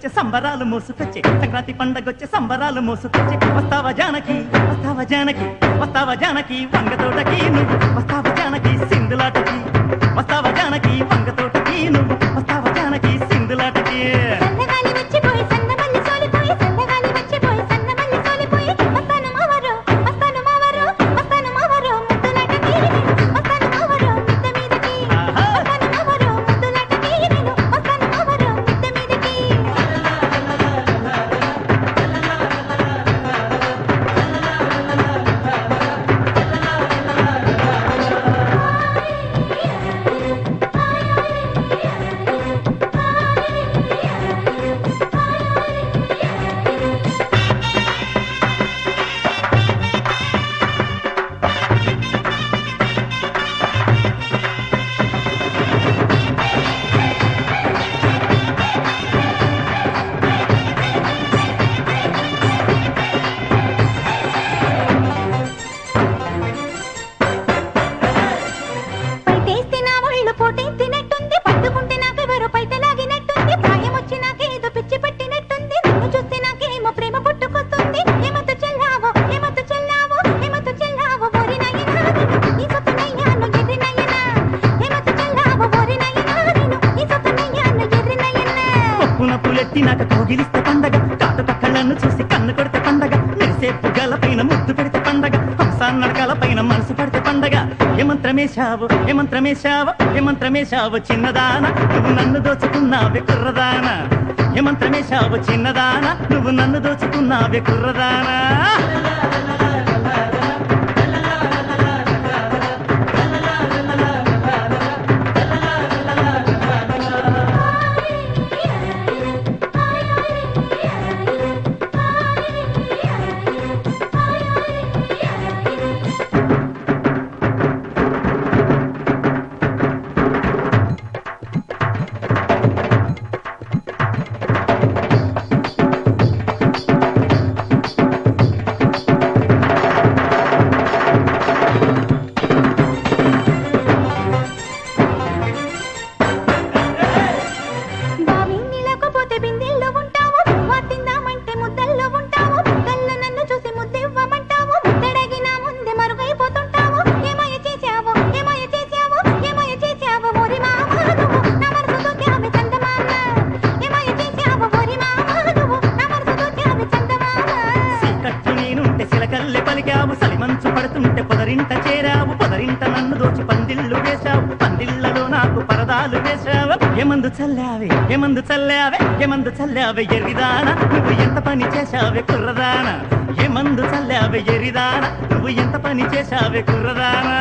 పండగొచ్చే సంబరాలు మోసుకొచ్చే సంక్రాంతి పండగొచ్చే సంబరాలు మోసుకొచ్చే వస్తావా జానకి వస్తావా జానకి వస్తావా జానకి వంగతోటకి నువ్వు వస్తావా జానకి సింధులాటకి వస్తావా జానకి వంగతోటకి నువ్వు వస్తావా జానకి సింధులాటకి నాకు కోగిలిస్తే పండగ కాటు పక్కలను చూసి కన్ను కొడితే పండగ మెరిసే పుగ్గల పైన ముద్దు పెడితే పండగ హంసాన్ నడకల పైన మనసు పడితే పండగ ఏమంత్రమేశావు ఏమంత్రమేశావు ఏమంత్రమేశావు చిన్నదాన నువ్వు నన్ను దోచుకున్నావే కుర్రదాన ఏమంత్రమేశావు చిన్నదాన నువ్వు నన్ను దోచుకున్నావే కుర్రదానా సలిమంచు పడుతుంటే పొదరింట చేరావు పొదరింట నన్ను దోచి పందిళ్ళు వేశావు పందిళ్లలో నాకు పరదాలు వేశావు ఏమందు చల్లావే ఏమందు చల్లావే ఏమందు చల్లావే ఎరిదాన నువ్వు ఎంత పని చేశావే కుర్రదాన ఏమందు చల్లావే ఎరిదాన నువ్వు ఎంత పని చేశావే కుర్రదానా